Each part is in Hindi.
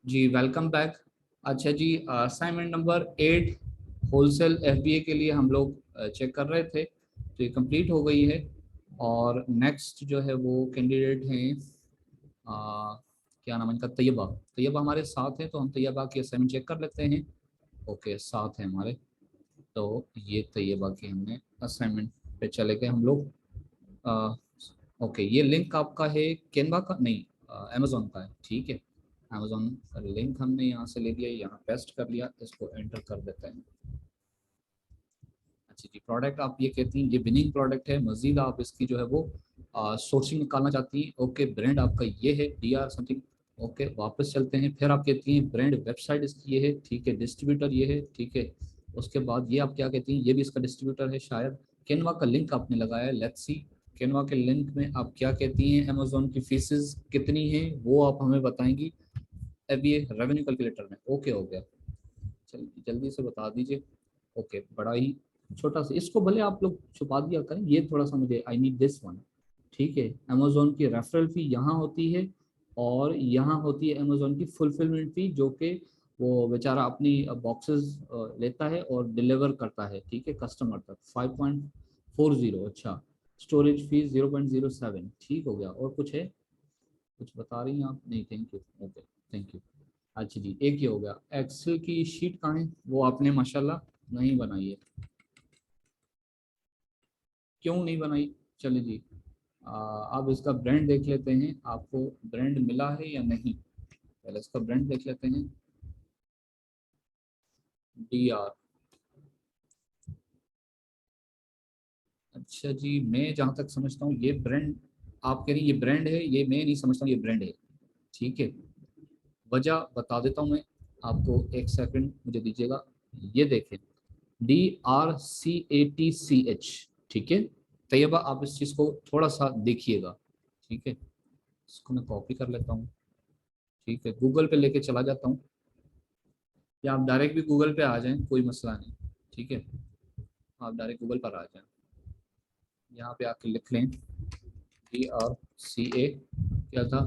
जी वेलकम बैक। अच्छा जी, असाइनमेंट नंबर 8 होलसेल एफबीए के लिए हम लोग चेक कर रहे थे, तो ये कंप्लीट हो गई है। और नेक्स्ट जो है वो कैंडिडेट हैं, क्या नाम है इनका, तैयबा। तैयबा हमारे साथ है, तो हम तैयबा की असाइनमेंट चेक कर लेते हैं। ओके, साथ है हमारे। तो ये तैयबा की हमने असाइनमेंट पे चले गए हम लोग। अ, ओके, ये लिंक आपका है कैनवा का नहीं, अमेजोन का है, ठीक है। अमेजोन का लिंक हमने यहाँ से ले लिया, यहाँ पेस्ट कर लिया, इसको एंटर कर देते हैं। अच्छा जी, प्रोडक्ट आप ये कहती हैं ये विनिंग प्रोडक्ट है, मजीद आप इसकी जो है वो सोर्सिंग निकालना चाहती हैं। ओके, ब्रांड आपका ये है डी आर समथिंग। ओके, वापस चलते हैं। फिर आप कहती हैं ब्रांड वेबसाइट इसकी ये है, ठीक है, डिस्ट्रीब्यूटर ये है, ठीक है। उसके बाद ये आप क्या कहती हैं, ये भी इसका डिस्ट्रीब्यूटर है शायद। कैनवा का लिंक आपने लगाया है, लेट्स सी कैनवा के लिंक में आप क्या कहती हैं, अमेजोन की फीसेस कितनी है वो आप हमें बताएंगी अब ये रेवेन्यू कैलकुलेटर में। ओके हो गया, चलिए जल्दी से बता दीजिए। ओके, बड़ा ही छोटा सा, इसको भले आप लोग छुपा दिया करें, ये थोड़ा सा मुझे आई नीड दिस वन, ठीक है। अमेजोन की रेफरल फी यहाँ होती है, और यहाँ होती है अमेजोन की फुलफिलमेंट फी, जो कि वो बेचारा अपनी बॉक्सेस लेता है और डिलीवर करता है, ठीक है, कस्टमर तक। 5.40। अच्छा, स्टोरेज फीस 0.07, ठीक हो गया। और कुछ है, कुछ बता रही हैं आप? नहीं, thank you. Okay, thank you. अच्छा जी, एक ही हो गया। एक्सेल की शीट कहाँ है? वो आपने माशाल्लाह नहीं बनाई है, क्यों नहीं बनाई? चलिए जी, अब इसका ब्रांड देख लेते हैं, आपको ब्रांड मिला है या नहीं। पहले इसका ब्रांड देख लेते हैं, डी आर। अच्छा जी, मैं जहाँ तक समझता हूँ ये ब्रांड, आप कह रही ये ब्रांड है, ये मैं नहीं समझता हूँ ये ब्रांड है, ठीक है। वजह बता देता हूँ मैं आपको, एक सेकंड मुझे दीजिएगा। ये देखें, DRCATCH, ठीक है। तैयबा आप इस चीज़ को थोड़ा सा देखिएगा, ठीक है। इसको मैं कॉपी कर लेता हूँ, ठीक है, गूगल पे लेके चला जाता हूँ, या आप डायरेक्ट भी गूगल पे आ जाएं, कोई मसला नहीं, ठीक है। आप डायरेक्ट गूगल पर आ जाएं, यहाँ पे आके लिख लें DRCA, क्या था,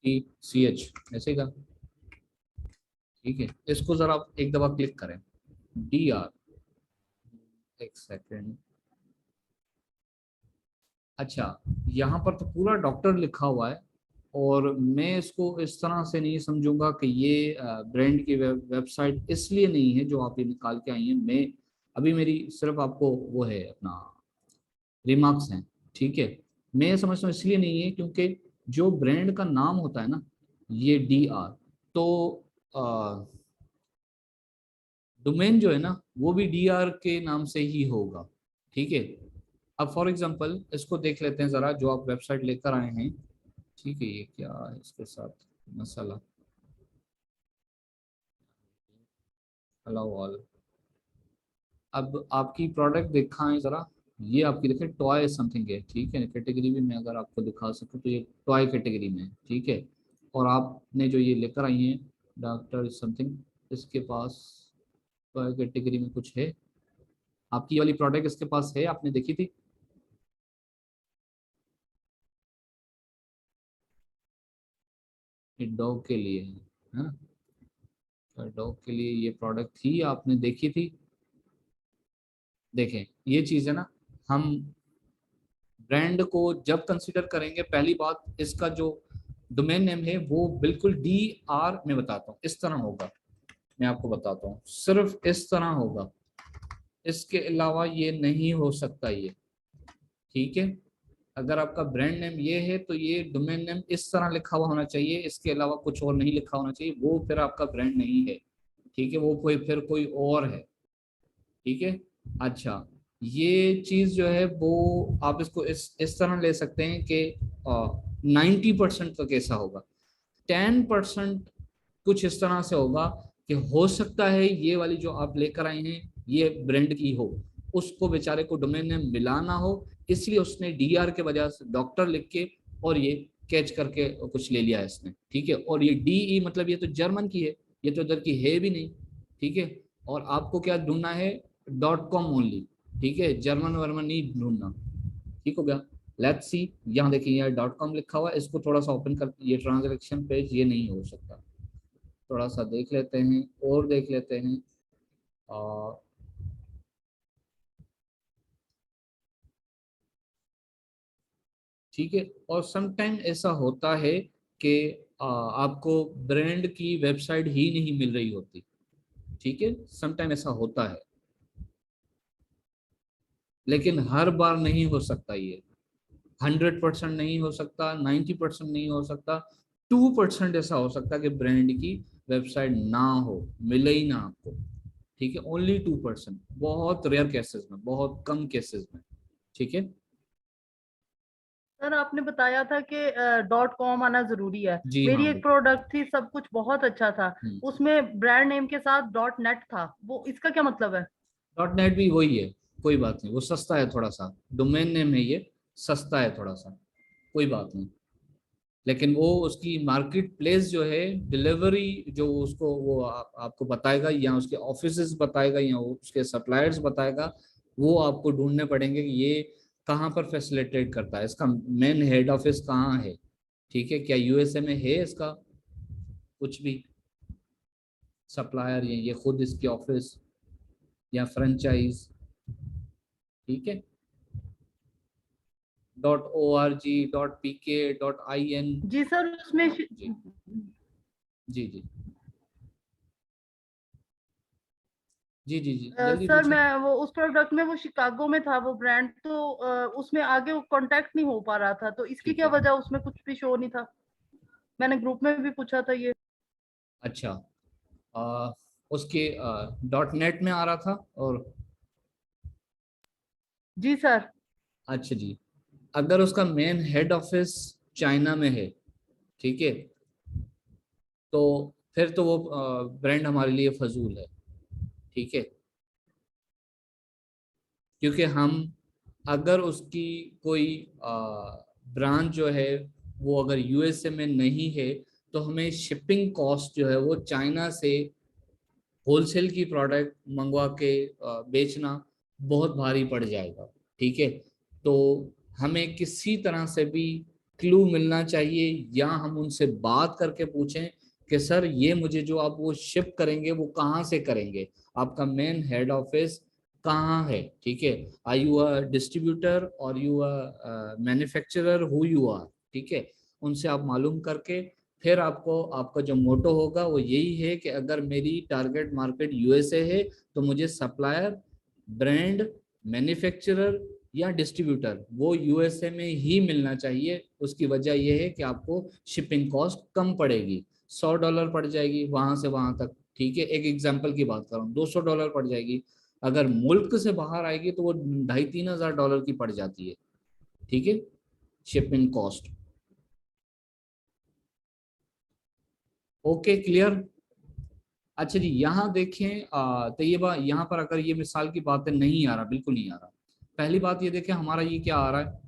TCH, ऐसे का, ठीक है। इसको ज़रा आप एक दफ़ा क्लिक करें, डी आर, एक सेकेंड। अच्छा, यहाँ पर तो पूरा डॉक्टर लिखा हुआ है, और मैं इसको इस तरह से नहीं समझूंगा कि ये ब्रांड की वेबसाइट इसलिए नहीं है जो आप ये निकाल के आई हैं। मैं अभी, मेरी सिर्फ आपको वो है अपना रिमार्क्स हैं, ठीक है। मैं समझता हूँ इसलिए नहीं है क्योंकि जो ब्रांड का नाम होता है ना, ये डी आर, तो डोमेन जो है ना वो भी डी आर के नाम से ही होगा, ठीक है। अब फॉर एग्जांपल इसको देख लेते हैं ज़रा, जो आप वेबसाइट लेकर आए हैं, ठीक है। ये क्या है इसके साथ मसाला, अलाउ ऑल। अब आपकी प्रोडक्ट दिखाएं ज़रा, ये आपकी देखें टॉय समथिंग है, ठीक है। कैटेगरी भी मैं अगर आपको दिखा सकूं तो ये टॉय कैटेगरी में है, ठीक है। और आपने जो ये लेकर आई हैं डॉक्टर समथिंग, इसके पास टॉय कैटेगरी में कुछ है? आपकी ये वाली प्रोडक्ट इसके पास है, आपने देखी थी? ये डॉग के लिए है ना? डॉग के लिए ये प्रोडक्ट थी, आपने देखी थी? देखें, ये चीज़ है ना, हम ब्रांड को जब कंसीडर करेंगे, पहली बात इसका जो डोमेन नेम है वो बिल्कुल डी आर, मैं बताता हूँ इस तरह होगा, मैं आपको बताता हूँ, सिर्फ इस तरह होगा, इसके अलावा ये नहीं हो सकता ये, ठीक है। अगर आपका ब्रांड नेम ये है तो ये डोमेन नेम इस तरह लिखा हुआ होना चाहिए, इसके अलावा कुछ और नहीं लिखा होना चाहिए, वो फिर आपका ब्रांड नहीं है, ठीक है, वो कोई फिर कोई और है, ठीक है। अच्छा, ये चीज जो है वो आप इसको इस तरह ले सकते हैं कि 90% तक ऐसा होगा, 10% कुछ इस तरह से होगा कि हो सकता है ये वाली जो आप लेकर आए हैं ये ब्रांड की हो, उसको बेचारे को डोमेन नेम मिला ना हो, इसलिए उसने डी आर के वजह से डॉक्टर लिख के और ये कैच करके कुछ ले लिया है इसने, ठीक है। और ये डी ई मतलब ये तो जर्मन की है, ये तो इधर की है भी नहीं, ठीक है। और आपको क्या ढूंढना है, .com ओनली, ठीक है, जर्मन वर्मन नहीं ढूंढना, ठीक हो गया। लेट्स सी, यहाँ देखिए यहाँ .com लिखा हुआ है, इसको थोड़ा सा ओपन कर, ये ट्रांजैक्शन पेज ये नहीं हो सकता, थोड़ा सा देख लेते हैं और देख लेते हैं। ठीक है। और समटाइम ऐसा होता है कि आपको ब्रांड की वेबसाइट ही नहीं मिल रही होती। ठीक है, समटाइम ऐसा होता है, लेकिन हर बार नहीं हो सकता ये। 100% नहीं हो सकता, 90% नहीं हो सकता, 2% ऐसा हो सकता है कि ब्रांड की वेबसाइट ना हो, मिले ही ना आपको। ठीक है, ओनली 2%, बहुत रेयर केसेस में, बहुत कम केसेस में। ठीक है। सर आपने बताया था कि .com आना जरूरी है। जी मेरी हाँ एक बिल्कुल। प्रोडक्ट थी, सब कुछ बहुत अच्छा था, उसमें ब्रांड नेम के साथ .net था, वो इसका क्या मतलब है? डॉट नेट भी वही है, कोई बात नहीं, वो सस्ता है थोड़ा सा, डोमेन नेम है ये, सस्ता है थोड़ा सा, कोई बात नहीं। लेकिन वो उसकी मार्केट प्लेस जो है, डिलीवरी जो उसको वो आपको बताएगा, या उसके ऑफिसेस बताएगा, या उसके सप्लायर्स बताएगा, वो आपको ढूंढने पड़ेंगे कि ये कहाँ पर फैसिलिटेट करता है, इसका मेन हेड ऑफिस कहाँ है। ठीक है, क्या यूएसए में है इसका कुछ भी सप्लायर, या ये खुद इसकी ऑफिस या फ्रेंचाइज। ठीक है। .org.pk.in। जी सर, उसमें जी जी जी जी जी जी जल्दी सर पूछें। मैं वो उस प्रोडक्ट में, वो शिकागो में था वो ब्रांड, तो उसमें आगे वो कांटेक्ट नहीं हो पा रहा था, तो इसकी ठीक क्या है। वजह? उसमें कुछ भी शो नहीं था। मैंने ग्रुप में भी पूछा था ये। अच्छा, आ, उसके डॉट नेट में आ रहा था और। जी सर। अच्छा जी, अगर उसका मेन हेड ऑफिस चाइना में है, ठीक है, तो फिर तो वो ब्रांड हमारे लिए फजूल है। ठीक है, क्योंकि हम, अगर उसकी कोई ब्रांच जो है वो अगर यूएसए में नहीं है, तो हमें शिपिंग कॉस्ट जो है वो चाइना से होलसेल की प्रोडक्ट मंगवा के बेचना बहुत भारी पड़ जाएगा। ठीक है, तो हमें किसी तरह से भी क्लू मिलना चाहिए, या हम उनसे बात करके पूछें कि सर ये मुझे जो आप वो शिप करेंगे वो कहाँ से करेंगे, आपका मेन हेड ऑफिस कहाँ है। ठीक है, are you a distributor or you a manufacturer, who you are. ठीक है, उनसे आप मालूम करके फिर आपको, आपका जो मोटो होगा वो यही है कि अगर मेरी टारगेट मार्केट यूएसए है, तो मुझे सप्लायर, ब्रांड, मैन्युफैक्चरर या डिस्ट्रीब्यूटर वो यूएसए में ही मिलना चाहिए। उसकी वजह यह है कि आपको शिपिंग कॉस्ट कम पड़ेगी, $100 पड़ जाएगी वहां से वहां तक। ठीक है, एक एग्जांपल की बात कर रहा हूँ, $200 पड़ जाएगी। अगर मुल्क से बाहर आएगी तो वो 2,500-3,000 की पड़ जाती है। ठीक है, शिपिंग कॉस्ट। Okay, clear. अच्छा जी, यहाँ देखें तो ये बात यहाँ पर, अगर ये मिसाल की बातें नहीं आ रहा, बिल्कुल नहीं आ रहा। पहली बात ये देखें, हमारा ये क्या आ रहा है,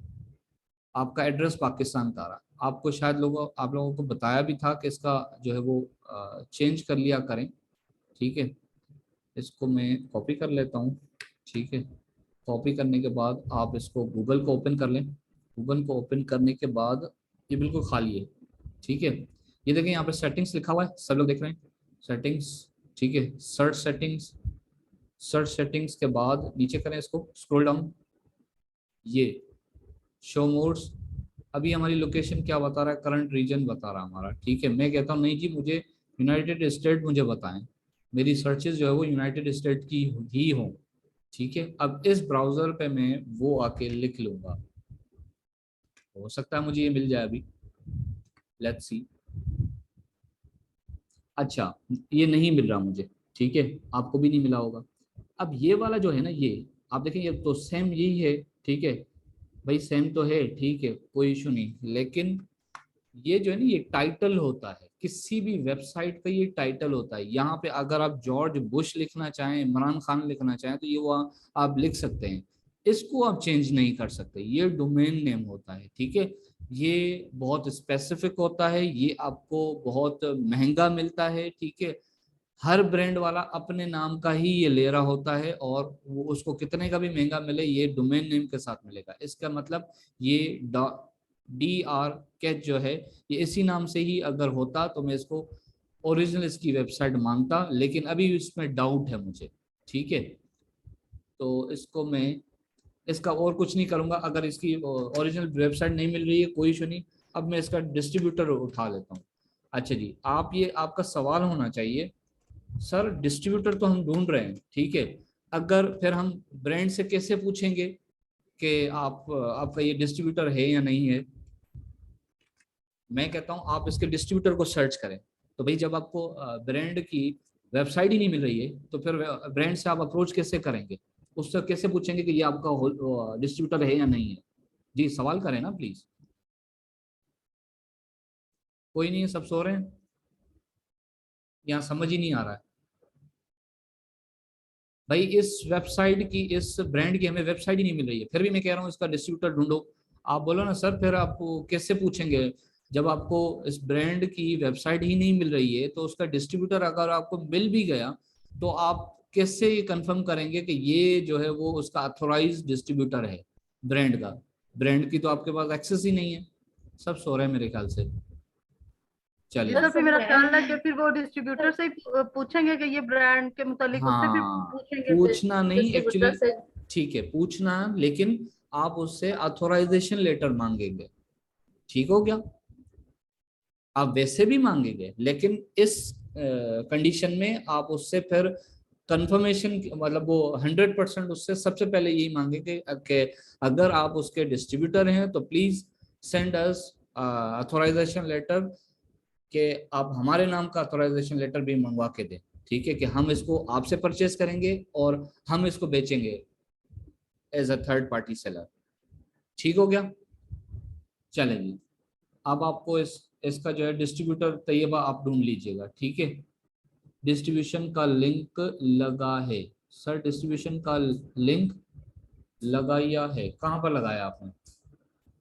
आपका एड्रेस पाकिस्तान का आ रहा है। आपको शायद आप लोगों को बताया भी था कि इसका जो है वो चेंज कर लिया करें। ठीक है, इसको मैं कॉपी कर लेता हूँ। ठीक है, कॉपी करने के बाद आप इसको गूगल को ओपन कर लें। गूगल को ओपन करने के बाद ये बिल्कुल खाली है। ठीक है, ये देखें यहाँ पे सेटिंग्स लिखा हुआ है, सब लोग देख रहे हैं, सेटिंग्स। ठीक है, सर्च सेटिंग्स, सर्च सेटिंग्स के बाद नीचे करें, इसको स्क्रॉल डाउन, ये शो मोड्स। अभी हमारी लोकेशन क्या बता रहा है, करंट रीजन बता रहा है हमारा। ठीक है, मैं कहता हूँ नहीं जी, मुझे यूनाइटेड स्टेट मुझे बताएं, मेरी सर्चेज जो है वो यूनाइटेड स्टेट की ही हो। ठीक है, अब इस ब्राउजर पे मैं वो आके लिख लूंगा, हो सकता है मुझे ये मिल जाए अभी, लेट्स सी। अच्छा, ये नहीं मिल रहा मुझे। ठीक है, आपको भी नहीं मिला होगा। अब ये वाला जो है ना, ये आप देखें, ये तो सेम यही है। ठीक है भाई, सेम तो है, ठीक है, कोई इशू नहीं, लेकिन ये जो है ना, ये टाइटल होता है किसी भी वेबसाइट का, ये टाइटल होता है। यहाँ पे अगर आप जॉर्ज बुश लिखना चाहें, इमरान खान लिखना चाहें, तो ये वो आप लिख सकते हैं। इसको आप चेंज नहीं कर सकते, ये डोमेन नेम होता है। ठीक है, ये बहुत स्पेसिफिक होता है, ये आपको बहुत महंगा मिलता है। ठीक है, हर ब्रांड वाला अपने नाम का ही ये ले रहा होता है, और वो उसको कितने का भी महंगा मिले, ये डोमेन नेम के साथ मिलेगा। इसका मतलब ये DRCatch जो है, ये इसी नाम से ही अगर होता तो मैं इसको ओरिजिनल इसकी वेबसाइट मांगता, लेकिन अभी इसमें डाउट है मुझे। ठीक है, तो इसको मैं इसका और कुछ नहीं करूंगा। अगर इसकी ओरिजिनल वेबसाइट नहीं मिल रही है कोई इशू नहीं, अब मैं इसका डिस्ट्रीब्यूटर उठा लेता हूँ। अच्छा जी, आप ये आपका सवाल होना चाहिए, सर डिस्ट्रीब्यूटर तो हम ढूंढ रहे हैं, ठीक है, अगर फिर हम ब्रांड से कैसे पूछेंगे कि आपका ये डिस्ट्रीब्यूटर है या नहीं है। मैं कहता हूँ आप इसके डिस्ट्रीब्यूटर को सर्च करें। तो भाई जब आपको ब्रांड की वेबसाइट ही नहीं मिल रही है तो फिर ब्रांड से आप अप्रोच कैसे करेंगे, उससे कैसे पूछेंगे कि ये आपका डिस्ट्रीब्यूटर है या नहीं है। जी सवाल करें ना प्लीज। कोई नहीं है, सब सो रहे हैं, यहाँ समझ ही नहीं आ रहा है। भाई इस वेबसाइट की, इस ब्रांड की हमें वेबसाइट ही नहीं मिल रही है, फिर भी मैं कह रहा हूँ इसका डिस्ट्रीब्यूटर ढूंढो। आप बोलो ना सर, फिर आपको कैसे पूछेंगे जब आपको इस ब्रांड की वेबसाइट ही नहीं मिल रही है, तो उसका डिस्ट्रीब्यूटर अगर आपको मिल भी गया तो आप कैसे ये कंफर्म करेंगे कि ये जो है वो उसका अथोराइज डिस्ट्रीब्यूटर है ब्रांड का। ब्रांड की तो आपके पास एक्सेस ही नहीं है। सब सो रहे हैं मेरे ख्याल से। जी चलिए। सर, फिर मेरा ख्याल है कि फिर वो डिस्ट्रीब्यूटर से ही पूछेंगे कि ये ब्रांड के मुतालिक, उससे फिर हाँ, पूछेंगे पूछना नहीं एक्चुअली, डिस्ट्रीब्यूटर से। ठीक है पूछना, लेकिन आप उससे ऑथोराइजेशन लेटर मांगेंगे। ठीक हो गया, आप वैसे भी मांगेंगे, लेकिन इस कंडीशन में आप उससे फिर कंफर्मेशन, मतलब वो 100% उससे सबसे पहले यही मांगेंगे कि अगर आप उसके डिस्ट्रीब्यूटर हैं तो please send us authorisation letter, कि आप हमारे नाम का ऑथोराइजेशन लेटर भी मंगवा के दें। ठीक है, कि हम इसको आपसे परचेज करेंगे और हम इसको बेचेंगे as a third party seller. ठीक हो गया, चलेंगे। अब आपको इसका जो है डिस्ट्रीब्यूटर तैयबा आप ढूंढ लीजिएगा। ठीक है, डिस्ट्रीब्यूशन का लिंक लगा है सर, डिस्ट्रीब्यूशन का लिंक लगाया है, कहाँ पर लगाया आपने।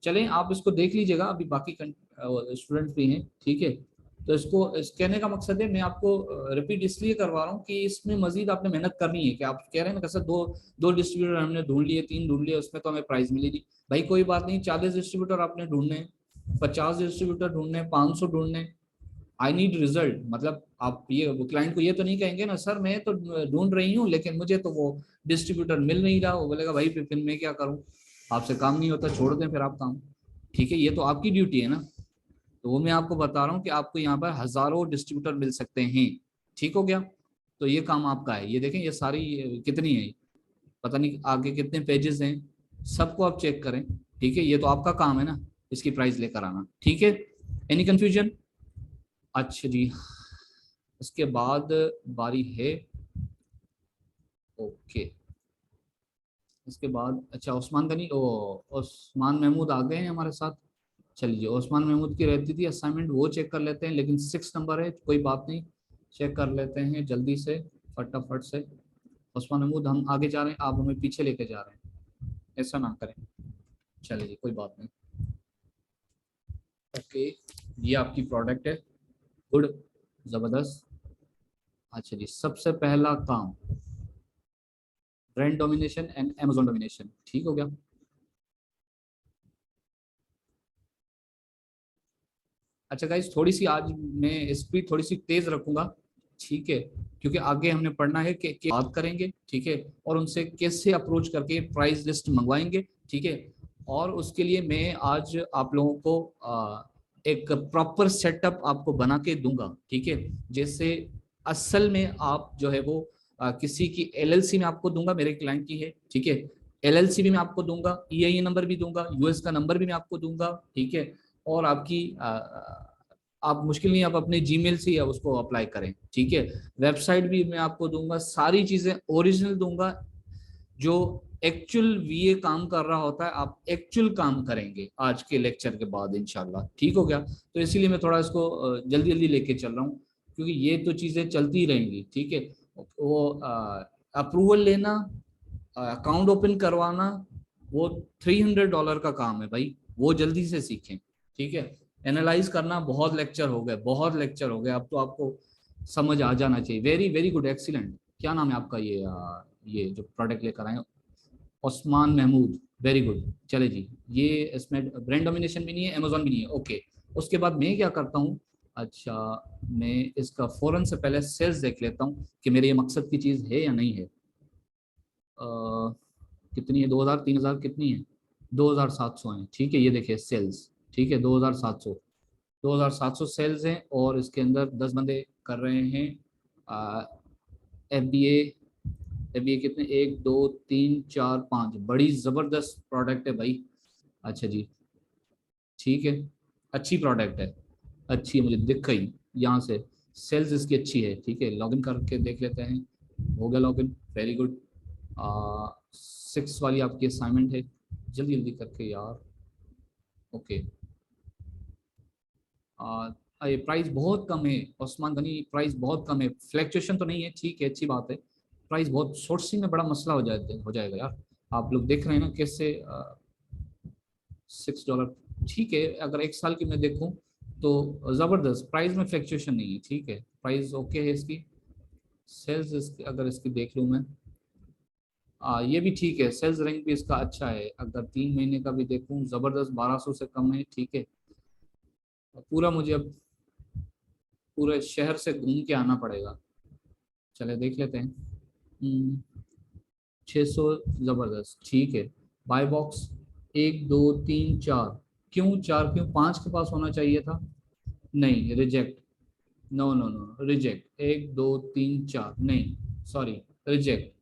चलें आप इसको देख लीजिएगा, अभी बाकी स्टूडेंट भी हैं। ठीक है, तो इसको इस कहने का मकसद है, मैं आपको रिपीट इसलिए करवा रहा हूँ कि इसमें मजीद आपने मेहनत करनी है। कि आप कह रहे हैं ना कि सर दो दो डिस्ट्रीब्यूटर हमने ढूंढ लिए, 3 ढूंढ लिए, उसमें तो हमें प्राइस मिली नहीं। भाई कोई बात नहीं, 40 डिस्ट्रीब्यूटर आपने ढूंढने हैं, 50 डिस्ट्रीब्यूटर ढूंढने हैं, 500 ढूंढने, आई नीड रिजल्ट। मतलब आप ये क्लाइंट को ये तो नहीं कहेंगे ना सर मैं तो ढूंढ रही हूँ लेकिन मुझे तो वो डिस्ट्रीब्यूटर मिल नहीं रहा, वो बोलेगा भाई फिर मैं क्या करूँ, आपसे काम नहीं होता, छोड़ दें फिर आप काम। ठीक है, ये तो आपकी ड्यूटी है ना। तो वो मैं आपको बता रहा हूँ कि आपको यहाँ पर हजारों डिस्ट्रीब्यूटर मिल सकते हैं। ठीक हो गया, तो ये काम आपका है। ये देखें, ये सारी कितनी है, पता नहीं आगे कितने पेजेस हैं, सबको आप चेक करें। ठीक है, ये तो आपका काम है ना, इसकी प्राइस लेकर आना। ठीक है, एनी कंफ्यूजन। अच्छा जी, इसके बाद बारी है, ओके, इसके बाद अच्छा उस्मान गनी, ओ उस्मान महमूद आ गए हैं हमारे साथ। चलिए, उस्मान महमूद की रहती थी असाइनमेंट, वो चेक कर लेते हैं, लेकिन 6 नंबर है, कोई बात नहीं, चेक कर लेते हैं जल्दी से, फटाफट से। उस्मान महमूद हम आगे जा रहे हैं, आप हमें पीछे लेके जा रहे हैं, ऐसा ना करें। चलिए कोई बात नहीं, ओके, ये आपकी प्रोडक्ट है, गुड, ज़बरदस्त। अच्छा जी, सबसे पहला काम brand domination and Amazon domination. ठीक हो गया। अच्छा गाइज, थोड़ी सी आज मैं स्पीड थोड़ी सी तेज रखूंगा। ठीक है, क्योंकि आगे हमने पढ़ना है कि बात करेंगे, ठीक है, और उनसे कैसे अप्रोच करके प्राइस लिस्ट मंगवाएंगे। ठीक है, और उसके लिए मैं आज आप लोगों को एक प्रॉपर सेटअप आपको बना के दूंगा। ठीक है, जैसे असल में आप जो है वो किसी की एलएलसी में आपको दूंगा, मेरे क्लाइंट की है। ठीक है, एलएलसी भी मैं आपको दूंगा, ईआईए नंबर भी दूंगा, यूएस का नंबर भी मैं आपको दूंगा। ठीक है, और आपकी आप मुश्किल नहीं, आप अपने जीमेल से या उसको अप्लाई करें। ठीक है, वेबसाइट भी मैं आपको दूंगा, सारी चीजें ओरिजिनल दूंगा। जो एक्चुअल वीए काम कर रहा होता है, आप एक्चुअल काम करेंगे आज के लेक्चर के बाद इंशाल्लाह। ठीक हो गया, तो इसीलिए मैं थोड़ा इसको जल्दी जल्दी लेके चल रहा हूँ, क्योंकि ये तो चीजें चलती रहेंगी। ठीक है, वो अप्रूवल लेना, अकाउंट ओपन करवाना, वो $300 का काम है भाई, वो जल्दी से सीखें। ठीक है, एनालाइज करना, बहुत लेक्चर हो गए, बहुत लेक्चर हो गए, अब तो आपको समझ आ जाना चाहिए। Very very good, excellent. क्या नाम है आपका, ये जो प्रोडक्ट लेकर आए, उस्मान महमूद, वेरी गुड। चले जी, ये इसमें ब्रांड डोमिनेशन भी नहीं है, अमेजोन भी नहीं है, ओके। उसके बाद मैं क्या करता हूँ, अच्छा, मैं इसका फौरन से पहले सेल्स देख लेता हूँ कि मेरे ये मकसद की चीज़ है या नहीं है। कितनी है, 2000 3000 कितनी है, 2700 है। ठीक है, ये देखिए सेल्स, ठीक है 2700, 2700 सेल्स हैं और इसके अंदर 10 बंदे कर रहे हैं FBA। FBA कितने, 1 2 3 4 5, बड़ी ज़बरदस्त प्रोडक्ट है भाई। अच्छा जी, ठीक है, अच्छी प्रोडक्ट है, अच्छी है, मुझे दिख गई यहाँ से, सेल्स इसकी अच्छी है। ठीक है, लॉगिन करके देख लेते हैं। हो गया लॉगिन, वेरी गुड। 6 वाली आपकी असाइनमेंट है, जल्दी जल्दी करके यार। ओके, ये प्राइस बहुत कम है उस्मान गनी, प्राइस बहुत कम है, फ्लैक्चुएशन तो नहीं है, ठीक है अच्छी बात है। प्राइस बहुत, सोर्सिंग में बड़ा मसला हो जाएगा यार। आप लोग देख रहे हैं ना कैसे, $6, ठीक है। अगर 1 साल की मैं देखूं तो ज़बरदस्त, प्राइस में फ्लैक्चुएशन नहीं है, ठीक है, प्राइस ओके है इसकी। सेल्स इसकी अगर इसकी देख लूँ मैं, ये भी ठीक है, सेल्स रैंक भी इसका अच्छा है। अगर 3 महीने का भी देखूं, ज़बरदस्त, 1200 से कम है, ठीक है। पूरा मुझे अब पूरे शहर से घूम के आना पड़ेगा। चले देख लेते हैं। 600, ज़बरदस्त, ठीक है। बाय बॉक्स 1 2 3 4, क्यों 4, क्यों 5 के पास होना चाहिए था। नहीं, reject, no no no, reject, 1 2 3 4, नहीं, सॉरी, रिजेक्ट,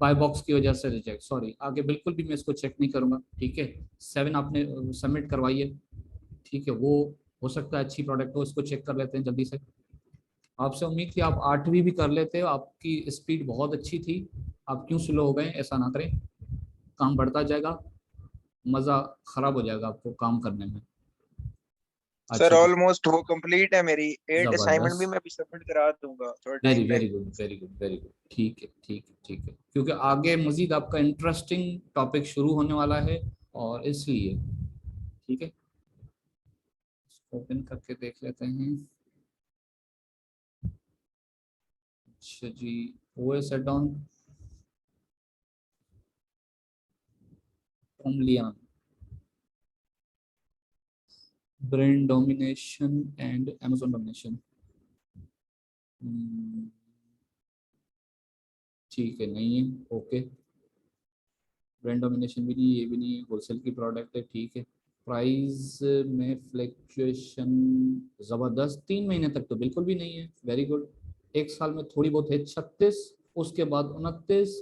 बाय बॉक्स की वजह से रिजेक्ट, सॉरी। आगे बिल्कुल भी मैं इसको चेक नहीं करूंगा, ठीक है। 7 आपने सबमिट करवाई है, ठीक है, वो हो सकता है अच्छी प्रोडक्ट हो, इसको चेक कर लेते हैं जल्दी से। आपसे उम्मीद थी आप 8वीं भी कर लेते हो, आपकी स्पीड बहुत अच्छी थी, आप क्यों स्लो हो गए, ऐसा ना करें, काम बढ़ता जाएगा, मज़ा खराब हो जाएगा आपको काम करने में। सर अच्छा जी, ऑलमोस्ट वो कंप्लीट है मेरी, 8 असाइनमेंट भी ज़बरदस्त, मैं अभी सबमिट करा दूंगा थोड़ा वेरी टाइम वेरी रहेगा। Good, very good, very good, ठीक है, ठीक है, ठीक है, क्योंकि आगे मजीद आपका इंटरेस्टिंग टॉपिक शुरू होने वाला है, और इसलिए, ठीक है, ओपन करके देख लेते हैं। अच्छा जी, OS एड ऑन फ्रॉम लियान, brand domination and Amazon domination, ठीक है, नहीं है, ओके। ब्रांड डोमिनेशन भी नहीं, ये भी नहीं है, होलसेल की प्रोडक्ट है, ठीक है। प्राइस में फ्लैक्चुएशन ज़बरदस्त, 3 महीने तक तो बिल्कुल भी नहीं है, वेरी गुड। 1 साल में थोड़ी बहुत है, 36, उसके बाद 29,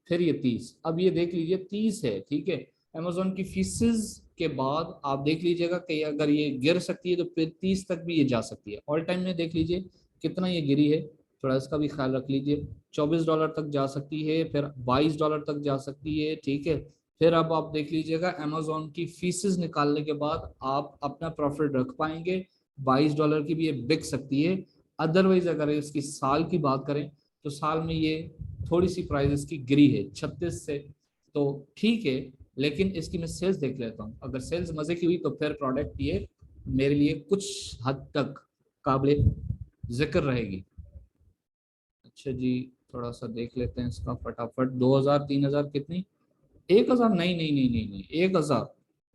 फिर ये 30, अब ये देख लीजिए 30 है, ठीक है। अमेजोन की फीसेस के बाद आप देख लीजिएगा कि अगर ये गिर सकती है तो फिर 30 तक भी ये जा सकती है। ऑल टाइम में देख लीजिए कितना ये गिरी है, थोड़ा इसका भी ख्याल रख लीजिए। $24 तक जा सकती है, फिर $22 तक जा सकती है, ठीक है। फिर अब आप देख लीजिएगा अमेजोन की फीसेस निकालने के बाद आप अपना प्रॉफिट रख पाएंगे, $22 की भी ये बिक सकती है। अदरवाइज अगर इसकी साल की बात करें तो साल में ये थोड़ी सी प्राइस इसकी गिरी है 36 से, तो ठीक है। लेकिन इसकी मैं सेल्स देख लेता हूँ, अगर सेल्स मजे की हुई तो फिर प्रोडक्ट ये मेरे लिए कुछ हद तक काबिल जिक्र रहेगी। अच्छा जी, थोड़ा सा देख लेते हैं इसका फटाफट, 2000 3000 कितनी, 1000, नहीं नहीं नहीं नहीं नहीं,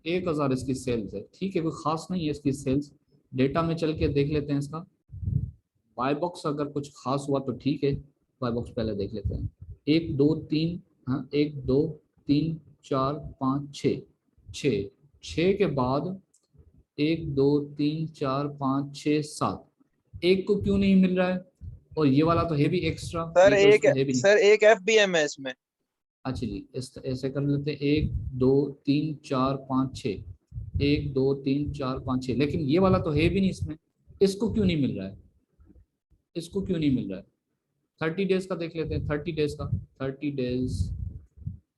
1000 इसकी सेल्स है, ठीक है, कोई खास नहीं है इसकी सेल्स। डेटा में चल के देख लेते हैं इसका, बाय बॉक्स अगर कुछ खास हुआ तो ठीक है, बाय बॉक्स पहले देख लेते हैं। 1 2 3, हाँ 1 2 3 4 5 6, 6 के बाद 1 2 3 4 5 6 7, एक को क्यों नहीं मिल रहा है, और ये वाला तो है भी एक्स्ट्रा, सर ये तो एक इसमें है भी नहीं। सर एक FBM है इसमें। अच्छा जी, इस ऐसे कर लेते हैं, 1 2 3 4 5 6, 1 2 3 4 5 6, लेकिन ये वाला तो है भी नहीं इसमें, इसको क्यों नहीं मिल रहा है, इसको क्यों नहीं मिल रहा है। 30 डेज का देख लेते हैं, 30 डेज का, 30 डेज,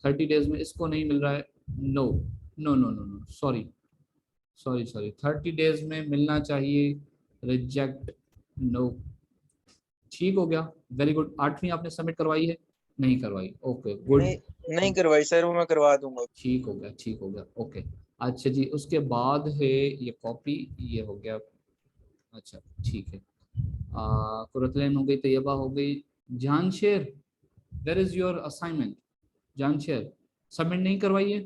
30 डेज में इसको नहीं मिल रहा है, no no no no no, sorry sorry sorry, 30 days में मिलना चाहिए, रिजेक्ट, नो, ठीक हो गया, वेरी गुड। 8वीं आपने सबमिट करवाई है, नहीं करवाई, ओके गुड, नहीं नहीं करवाई सर, वो मैं करवा दूंगा। ठीक हो गया, ठीक हो गया, ओके। अच्छा जी, उसके बाद है ये कॉपी, ये हो गया, अच्छा ठीक है। कुरतलैन हो गई, तैयबा हो गई, Jansher, where is your assignment, Jansher submit नहीं करवाई है,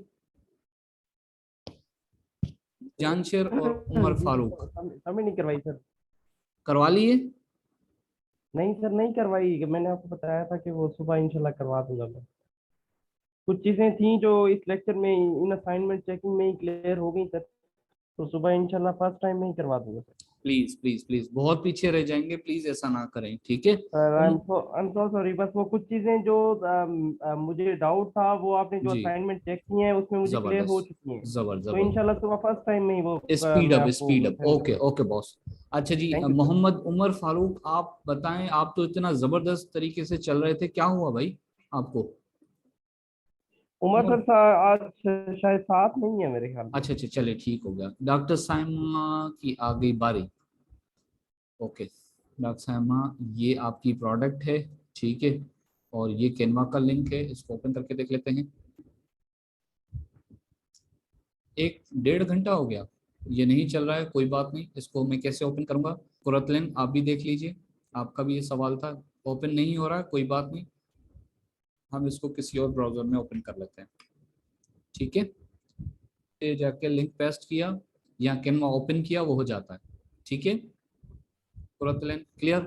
जानशेर और उमर जी फारूक, सबमिट नहीं करवाई सर। करवा लिए? नहीं सर, नहीं करवाई। मैंने आपको बताया था कि वो सुबह इंशाल्लाह करवा दूंगा मैं। कुछ चीजें थी जो इस लेक्चर में इन असाइनमेंट चेकिंग में ही क्लियर हो गई सर, तो सुबह इंशाल्लाह फर्स्ट टाइम में ही करवा दूंगा सर। प्लीज प्लीज प्लीज, बहुत पीछे रह जाएंगे, प्लीज ऐसा ना करें, ठीक है? Sir I am so sorry, बस वो कुछ चीजें जो मुझे डाउट था वो आपने जो जी, असाइनमेंट चेक किए हैं उसमें मुझे क्लियर हो जबरदस्त चुकी हैं। तो जबरदस्त। इंशाल्लाह सुबह फर्स्ट टाइम में ही वो स्पीड मैं अप आपको स्पीड अप, सेंड ओके करवा। Okay boss. अच्छा जी, thank you sir. Mohammad Umar Farooq, आप बताएं, आप तो इतना जबरदस्त तरीके से चल रहे थे, क्या हुआ भाई आपको? उमर उमर, सर आज शायद साथ नहीं है मेरे ख्याल से। अच्छा अच्छा, चले ठीक हो गया। डॉक्टर साइमा की आ गई बारी। ओके डॉक्टर साइमा, ये आपकी प्रोडक्ट है, ठीक है, और ये कैनवा का लिंक है, इसको ओपन करके देख लेते हैं। 1 डेढ़ घंटा हो गया, ये नहीं चल रहा है, कोई बात नहीं, इसको मैं कैसे ओपन करूंगा? कुरतलन आप भी देख लीजिए, आपका भी ये सवाल था, ओपन नहीं हो रहा है, कोई बात नहीं, हम इसको किसी और ब्राउजर में ओपन कर लेते हैं, ठीक है? ये जाके लिंक पेस्ट किया या कैनवा ओपन किया, वो हो जाता है, ठीक है? कुरतलन क्लियर?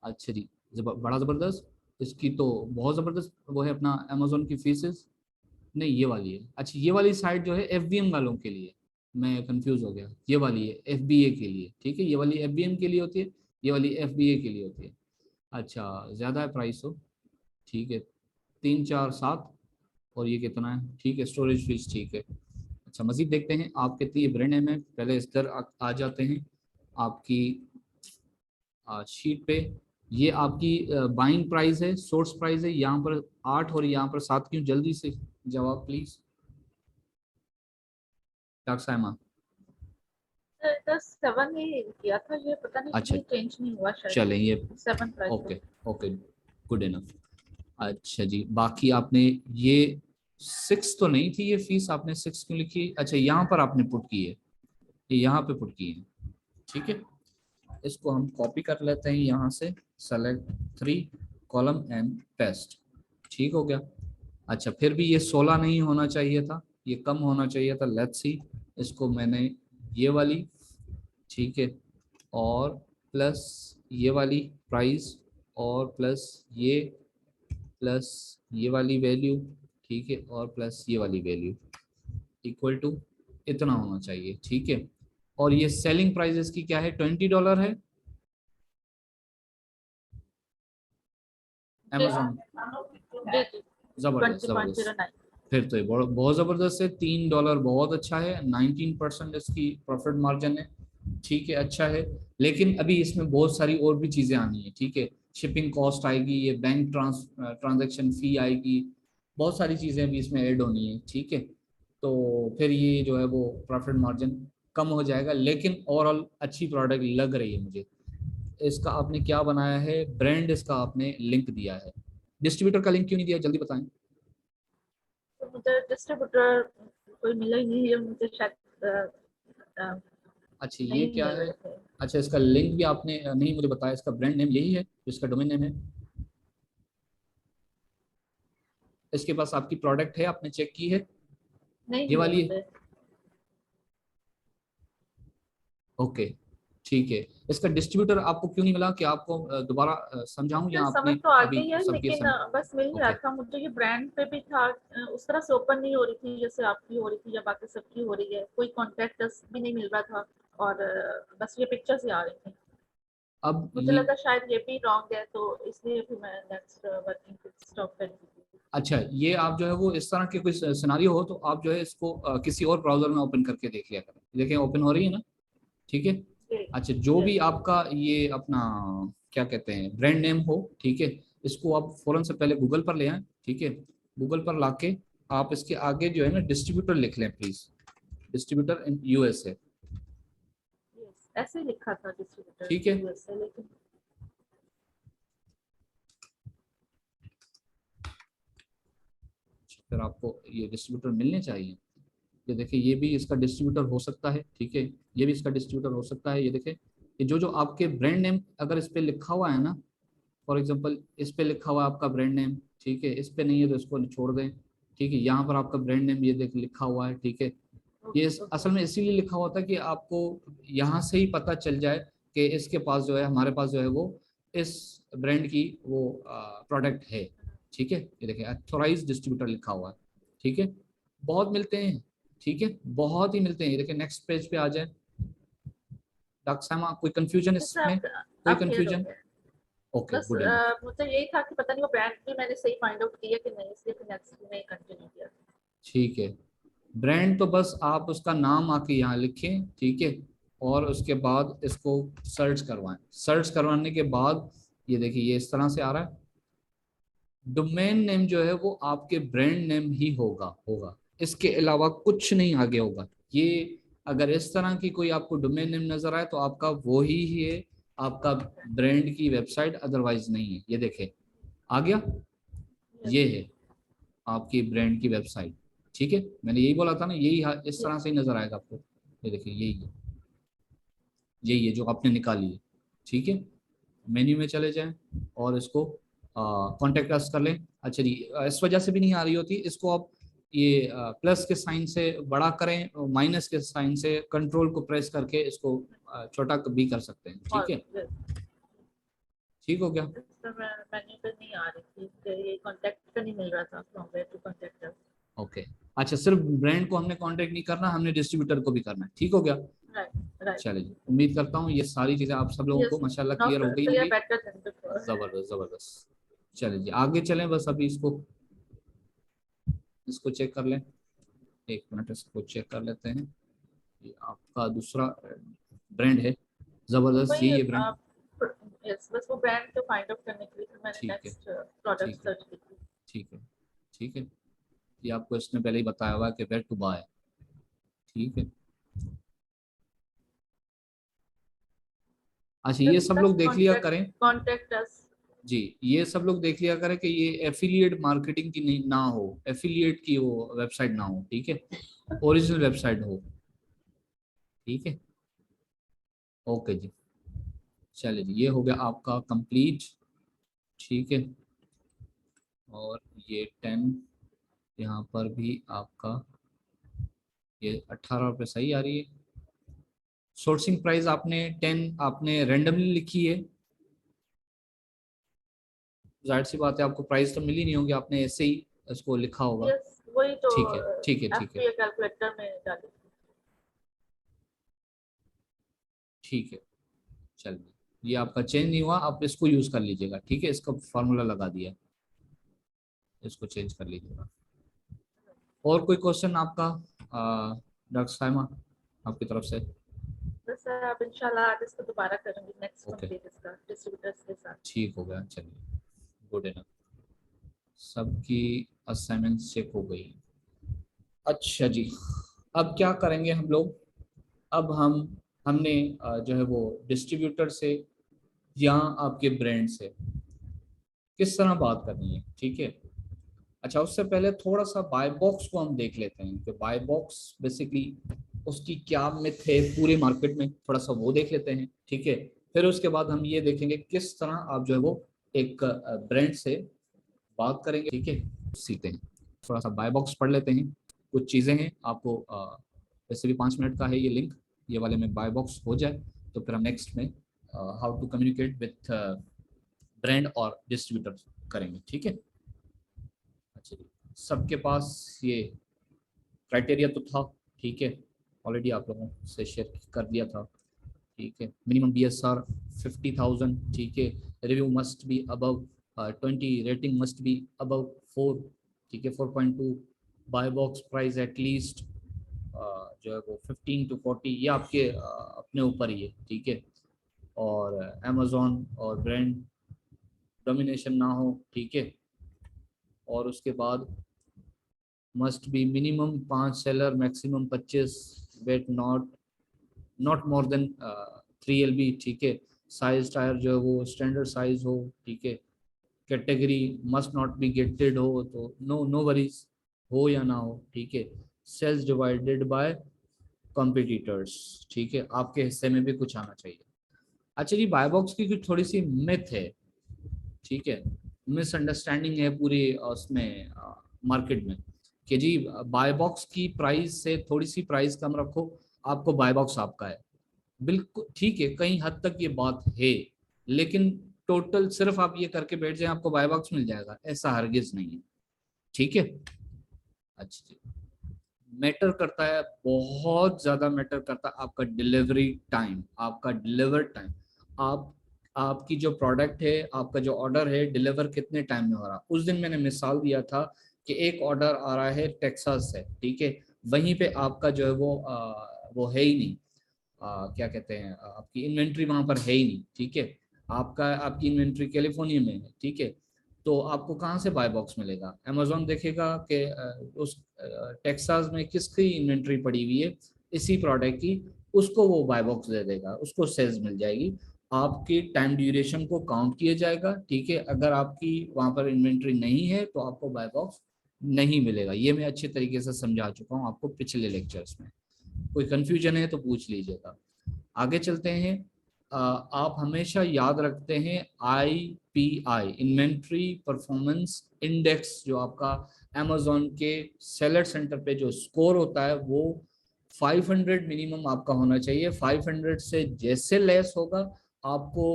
अच्छा जी, बड़ा ज़बरदस्त। इसकी तो बहुत ज़बरदस्त वो है अपना अमेजोन की फीसेस, नहीं ये वाली है, अच्छा ये वाली साइट जो है एफबीएम वालों के लिए, मैं कंफ्यूज हो गया, ये वाली है एफबीए के लिए, ठीक है? ये वाली एफबीएम के लिए होती है, ये वाली एफबीए के लिए होती है। अच्छा ज़्यादा है प्राइस हो, ठीक है, 347, और ये कितना है, ठीक है, स्टोरेज फीस ठीक है। अच्छा मज़ीद देखते हैं आप कितनी ये ब्रांड नेम है, पहले इस तरह आ जाते हैं आपकी शीट पे। ये आपकी बाइंग प्राइस है, सोर्स प्राइस है, यहाँ पर 8 और यहाँ पर 7 क्यों? जल्दी से जवाब प्लीज डॉक्टर साइमा। 7 ही किया था, ये पता नहीं अच्छा क्यों चेंज नहीं हुआ शायद। चलें, ये 7 price okay okay, good enough. अच्छा जी, बाकी आपने ये 6 तो नहीं थी ये फीस, आपने 6 क्यों लिखी? अच्छा यहाँ पर आपने पुट की है, ये यहाँ पे पुट की है, ठीक है? इसको हम कॉपी कर लेते हैं यहाँ से, सेलेक्ट 3 कॉलम एंड पेस्ट, ठीक हो गया। अच्छा फिर भी ये 16 नहीं होना चाहिए था, ये कम होना चाहिए था, लेट्स सी, इसको मैंने ये वाली, ठीक है, और प्लस ये वाली प्राइस, और प्लस ये वाली वैल्यू, ठीक है, और प्लस ये वाली वैल्यू इक्वल टू इतना होना चाहिए, ठीक है? और ये सेलिंग प्राइस इसकी क्या है? $20 है अमेजोन। जबरदस्त जबरदस्त, 21.09। फिर तो ये बहुत ज़बरदस्त है, $3 बहुत अच्छा है, 19% इसकी प्रॉफिट मार्जिन है, ठीक है, अच्छा है। लेकिन अभी इसमें बहुत सारी और भी चीज़ें आनी है, ठीक है? शिपिंग कॉस्ट आएगी, ये बैंक ट्रांजैक्शन फ़ी आएगी, बहुत सारी चीज़ें अभी इसमें ऐड होनी है, ठीक है? तो फिर ये जो है वो प्रॉफिट मार्जिन कम हो जाएगा, लेकिन ओवरऑल अच्छी प्रोडक्ट लग रही है मुझे। इसका आपने क्या बनाया है ब्रांड, इसका आपने लिंक दिया है, डिस्ट्रीब्यूटर का लिंक क्यों नहीं दिया, जल्दी बताएं। तो मुझे डिस्ट्रीब्यूटर कोई मिला ही नहीं, ये मुझे शायद अच्छा ये नहीं क्या मिल है? रहे थे। अच्छा इसका लिंक भी आपने नहीं मुझे बताया, इसका ब्रांड नेम यही है जो इसका डोमेन नेम है? इसके पास आपकी प्रोडक्ट है, आपने चेक की है, नहीं ये मिले वाली है? मुझे। ओके ठीक है, इसका डिस्ट्रीब्यूटर आपको क्यों नहीं मिला, कि आपको दोबारा समझाऊं या मुझे आपने समझ तो आ अभी गई है, सबके लेकिन समझ? बस मिल नहीं रहा ओके था मुझे। ये ब्रांड पे भी था, उस तरह से ओपन नहीं हो रही थी जैसे आपकी हो रही थी या बाकी सबकी हो रही है। कोई कॉन्टैक्ट भी नहीं मिल रहा था, और बस ये पिक्चर्स ही आ रही थी। अब मुझे ये, लगा शायद ये भी रॉन्ग है, तो इसलिए फिर मैं नेक्स्ट वर्किंग स्टॉप कर दी। अच्छा ये आप जो है वो इस तरह के कोई सिनारियो हो तो आप जो है इसको किसी और ब्राउजर में ओपन करके देख लिया करें, देखें ओपन हो रही है ना, ठीक है? अच्छा जो भी आपका ये अपना क्या कहते हैं ब्रांड नेम हो, ठीक है, इसको आप फौरन से पहले गूगल पर ले आए, ठीक है? गूगल पर लाके आप इसके आगे जो है ना डिस्ट्रीब्यूटर लिख लें प्लीज, डिस्ट्रीब्यूटर इन यूएसए, ऐसे ही लिखा था डिस्ट्रीब्यूटर ठीक है? यूएसए, लेकिन फिर आपको ये डिस्ट्रीब्यूटर मिलने चाहिए, ये देखिए ये भी इसका डिस्ट्रीब्यूटर हो सकता है, ठीक है, ये भी इसका डिस्ट्रीब्यूटर हो सकता है। ये देखिए ये जो जो आपके ब्रांड नेम अगर इस पे लिखा हुआ है ना, फॉर एग्जांपल इस पे लिखा हुआ है आपका ब्रांड नेम, ठीक है, इस पे नहीं है तो इसको छोड़ दें, ठीक है? यहाँ पर आपका ब्रांड नेम ये देख लिखा हुआ है, ठीक है? ये असल में इसीलिए लिखा हुआ था कि आपको यहाँ से ही पता चल जाए कि इसके पास जो है, हमारे पास जो है वो इस ब्रांड की वो प्रोडक्ट है, ठीक है। ये देखिए ऑथोराइज डिस्ट्रीब्यूटर लिखा हुआ है, ठीक है। बहुत मिलते हैं, ठीक है, बहुत ही मिलते हैं। ये देखिए नेक्स्ट पेज पे आ जाए। डॉक्टर सामा, कोई कंफ्यूजन जैसे इसमें? कोई आप clear हो कंफ्यूजन? गए। ओके, बस गुड इनफ। मुझे यही था कि पता नहीं वो ब्रांड भी मैंने सही फाइंड आउट किया कि नहीं, इसलिए फिर नेक्स्ट में कंटिन्यू किया। ठीक है, ब्रांड तो बस आप उसका नाम आके यहाँ लिखें, ठीक है, और उसके बाद इसको सर्च करवाएं। सर्च करवाने के बाद ये देखिए ये इस तरह से आ रहा है। डोमेन नेम जो है वो आपके ब्रांड नेम ही होगा, इसके अलावा कुछ नहीं आगे होगा। ये अगर इस तरह की कोई आपको डोमेन नेम नजर आए तो आपका वो ही है आपका ब्रांड की वेबसाइट, अदरवाइज नहीं है। ये देखें आ गया, ये है आपकी ब्रांड की वेबसाइट, ठीक है। मैंने यही बोला था ना, यही इस तरह से ही नजर आएगा आपको। ये देखिए यही है जो आपने निकाली है, ठीक है। मेन्यू में चले जाएं और इसको कॉन्टेक्ट अस कर लें। अच्छा जी, इस वजह से भी नहीं आ रही होती, इसको आप ये प्लस के साइन से बड़ा करें, माइनस के साइन से कंट्रोल को प्रेस करके इसको छोटा भी कर सकते हैं, ठीक है। ठीक हो गया। इस समय मेन्यू पे नहीं आ रही थी, तो ये कांटेक्ट पे नहीं मिल रहा था, from where to contact us. Okay, अच्छा, सिर्फ ब्रांड को हमने कांटेक्ट नहीं करना, हमने डिस्ट्रीब्यूटर को भी करना है, ठीक हो गया। Right right. चलिए, उम्मीद करता हूँ ये सारी चीजें आप सब लोगों को यस, माशाल्लाह नाउ क्लियर हो गई क्लियर होंगी। Better than before. जबरदस्त जबरदस्त। चलिए जी, आगे चलें। बस अभी इसको चेक कर लें, एक मिनट इसको चेक कर लेते हैं। ये आपका दूसरा ब्रांड है, जबरदस्त, वही यही है ब्रांड। यस, बस वो ब्रांड को फाइंड आउट करने के लिए फिर मैंने ठीक है, नेक्स्ट प्रोडक्ट ठीक है, सर्च की थी। ठीक है, ठीक है। ये आपको इसने पहले ही बताया हुआ है कि वेयर टू बाय, ठीक है। अच्छा, ये सब लोग देख लिया करें कांटेक्ट अस। जी, ये सब लोग देख लिया करें कि ये एफिलिएट मार्केटिंग की नहीं ना हो, एफिलिएट की वो वेबसाइट ना हो, ठीक है, ओरिजिनल वेबसाइट हो, ठीक है। ओके जी, चलिए जी, ये हो गया आपका कंप्लीट, ठीक है। और ये 10 यहाँ पर भी आपका ये 18 रुपये सही आ रही है। सोर्सिंग प्राइस आपने 10 आपने रैंडमली लिखी है, जाहिर सी बात है आपको प्राइस तो मिली नहीं होगी, आपने ऐसे ही इसको लिखा होगा। यस, वही तो ठीक है, ठीक है, ठीक है, एफपीए कैलकुलेटर में डाली थी। ठीक है। चलिए, ये आपका चेंज नहीं हुआ, आप इसको यूज कर लीजिएगा, ठीक है। इसका फार्मूला लगा दिया, इसको चेंज कर लीजिएगा। और कोई क्वेश्चन आपका डॉक्टर साइमा आपकी तरफ से? बस अब इंशाल्लाह आज इसको दोबारा करूंगी नेक्स्ट ओके, कंप्लीट इसका डिस्ट्रीब्यूटर्स के साथ। ठीक हो गया, चलिए, गुड इनफ। सबकी असाइनमेंट चेक हो गई। अच्छा जी, अब क्या करेंगे हम लोग? अब हमने जो है वो डिस्ट्रीब्यूटर से या आपके ब्रांड से किस तरह बात करनी है, ठीक है। अच्छा, उससे पहले थोड़ा सा बाय बॉक्स को हम देख लेते हैं कि बाय बॉक्स बेसिकली उसकी क्या मिथ है पूरे मार्केट में, थोड़ा सा वो देख लेते हैं, ठीक है। फिर उसके बाद हम ये देखेंगे किस तरह आप जो है वो एक ब्रांड से बात करेंगे, ठीक है। सीखते हैं, थोड़ा सा बाय बॉक्स पढ़ लेते हैं। कुछ चीज़ें हैं आपको वैसे भी 5 मिनट का है ये लिंक, ये वाले में बाय बॉक्स हो जाए तो फिर हम नेक्स्ट में how to communicate with brand और डिस्ट्रीब्यूटर करेंगे, ठीक है। अच्छा जी, सबके पास ये क्राइटेरिया तो था, ठीक है, ऑलरेडी आप लोगों से शेयर कर दिया था, ठीक है। मिनिमम BSR 50,000, ठीक है। Review must be above 20, rating must be above 4, ठीक है, 4.2। बाय बॉक्स प्राइस एटलीस्ट जो है वो 15 to 40, ये आपके अपने ऊपर ही है, ठीक है। और अमेजोन और ब्रांड डोमिनेशन ना हो, ठीक है। और उसके बाद must be minimum 5 seller, maximum 25, weight not more than 3 LB, ठीक है। साइज टायर जो है वो स्टैंडर्ड साइज हो, ठीक है। Category must not be gated हो, तो नो वरीज हो या ना हो, ठीक है। सेल्स डिवाइडेड बाय कॉम्पिटिटर्स, ठीक है, आपके हिस्से में भी कुछ आना चाहिए। अच्छा जी, बाय बॉक्स की कुछ थोड़ी सी मिथ है, ठीक है, मिसअंडरस्टैंडिंग है पूरी उसमें मार्केट में कि जी बाय बॉक्स की प्राइस से थोड़ी सी प्राइस कम रखो, आपको बाय बॉक्स आपका है। बिल्कुल ठीक है, कहीं हद तक ये बात है, लेकिन टोटल सिर्फ आप ये करके बैठ जाए आपको बाय बॉक्स मिल जाएगा, ऐसा हरगिज नहीं है। ठीक है, अच्छा जी, मैटर करता है, बहुत ज्यादा मैटर करता है आपका डिलीवरी टाइम, आपका डिलीवर टाइम। आप आपकी जो प्रोडक्ट है, आपका जो ऑर्डर है, डिलीवर कितने टाइम में हो रहा। उस दिन मैंने मिसाल दिया था कि एक ऑर्डर आ रहा है टेक्सास से, ठीक है, वहीं पे आपका जो है वो है ही नहीं, क्या कहते हैं, आपकी इन्वेंट्री वहां पर है ही नहीं, ठीक है, आपकी इन्वेंट्री कैलिफोर्निया में है, ठीक है, तो आपको कहाँ से बाय बॉक्स मिलेगा। अमेजोन देखेगा कि उस टेक्सास में किसकी इन्वेंट्री पड़ी हुई है इसी प्रोडक्ट की, उसको वो बाय बॉक्स दे देगा, उसको सेल्स मिल जाएगी, आपकी टाइम ड्यूरेशन को काउंट किया जाएगा, ठीक है। अगर आपकी वहां पर इन्वेंट्री नहीं है तो आपको बाय बॉक्स नहीं मिलेगा। ये मैं अच्छे तरीके से समझा चुका हूँ आपको पिछले लेक्चर्स में, कोई कंफ्यूजन है तो पूछ लीजिएगा। आगे चलते हैं। आप हमेशा याद रखते हैं IPI, इन्वेंट्री परफॉर्मेंस इंडेक्स, जो आपका अमेजोन के सेलर सेंटर पे जो स्कोर होता है वो 500 मिनिमम आपका होना चाहिए। 500 से जैसे लेस होगा आपको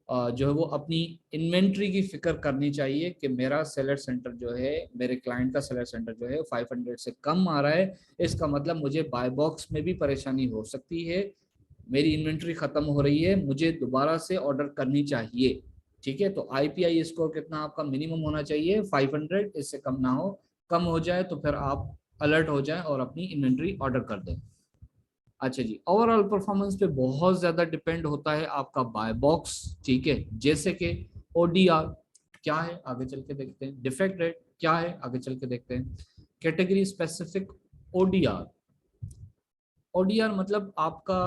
जो है वो अपनी इन्वेंट्री की फिक्र करनी चाहिए कि मेरा सेलर सेंटर जो है, मेरे क्लाइंट का सेलर सेंटर जो है 500 से कम आ रहा है, इसका मतलब मुझे बाय बॉक्स में भी परेशानी हो सकती है, मेरी इन्वेंट्री खत्म हो रही है, मुझे दोबारा से ऑर्डर करनी चाहिए। ठीक है, तो IPI स्कोर कितना आपका मिनिमम होना चाहिए 500, इससे कम ना हो, कम हो जाए तो फिर आप अलर्ट हो जाए और अपनी इन्वेंट्री ऑर्डर कर दें। अच्छा जी, ओवरऑल परफॉर्मेंस पे बहुत ज्यादा डिपेंड होता है आपका बाय बॉक्स, ठीक है, जैसे कि ODR क्या है आगे चल के देखते हैं, डिफेक्ट रेट क्या है आगे चल के देखते हैं, कैटेगरी स्पेसिफिक ODR। ODR मतलब आपका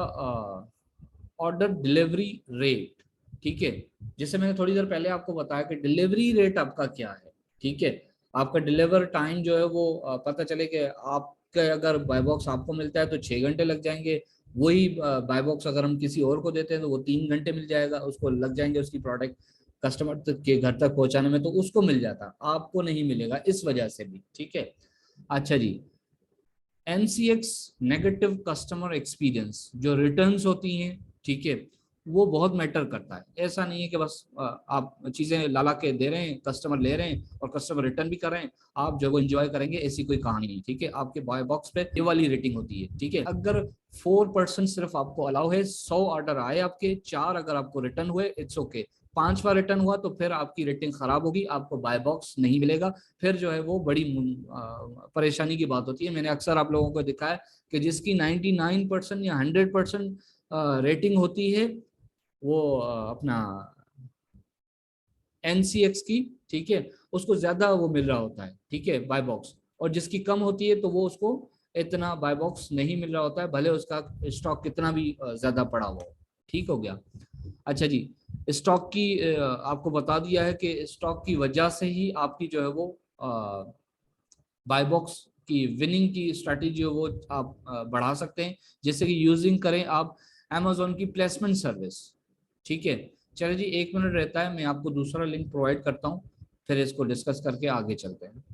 ऑर्डर डिलीवरी रेट, ठीक है, जैसे मैंने थोड़ी देर पहले आपको बताया कि डिलीवरी रेट आपका क्या है, ठीक है, आपका डिलीवर टाइम जो है वो पता चले कि आपके अगर बाय बॉक्स आपको मिलता है तो 6 घंटे लग जाएंगे, वही बाय बॉक्स अगर हम किसी और को देते हैं तो वो 3 घंटे मिल जाएगा, उसको लग जाएंगे उसकी प्रोडक्ट कस्टमर तक के घर तक पहुंचाने में, तो उसको मिल जाता, आपको नहीं मिलेगा इस वजह से भी, ठीक है। अच्छा जी, NCX नेगेटिव कस्टमर एक्सपीरियंस, जो रिटर्न्स होती हैं, ठीक है, वो बहुत मैटर करता है। ऐसा नहीं है कि बस आप चीजें लाला के दे रहे हैं, कस्टमर ले रहे हैं और कस्टमर रिटर्न भी कर रहे हैं, आप जो है एंजॉय करेंगे, ऐसी कोई कहानी नहीं, ठीक है। आपके बाय बॉक्स पे ये वाली रेटिंग होती है, ठीक है। अगर 4% सिर्फ आपको अलाउ है, 100 ऑर्डर आए आपके, 4 अगर आपको रिटर्न हुए इट्स ओके, 5वां रिटर्न हुआ तो फिर आपकी रेटिंग खराब होगी, आपको बाय बॉक्स नहीं मिलेगा, फिर जो है वो बड़ी परेशानी की बात होती है। मैंने अक्सर आप लोगों को दिखाया कि जिसकी 99% या 100% रेटिंग होती है वो अपना NCX की, ठीक है, उसको ज्यादा वो मिल रहा होता है, ठीक है, बाय बॉक्स, और जिसकी कम होती है तो वो उसको इतना बाय बॉक्स नहीं मिल रहा होता है, भले उसका स्टॉक कितना भी ज्यादा पड़ा हुआ हो। ठीक हो गया। अच्छा जी, स्टॉक की आपको बता दिया है कि स्टॉक की वजह से ही आपकी जो है वो बाय बॉक्स की विनिंग की स्ट्रैटेजी वो आप बढ़ा सकते हैं, जैसे कि यूजिंग करें आप Amazon की प्लेसमेंट सर्विस, ठीक है। चलिए जी, 1 मिनट रहता है, मैं आपको दूसरा लिंक प्रोवाइड करता हूँ, फिर इसको डिस्कस करके आगे चलते हैं।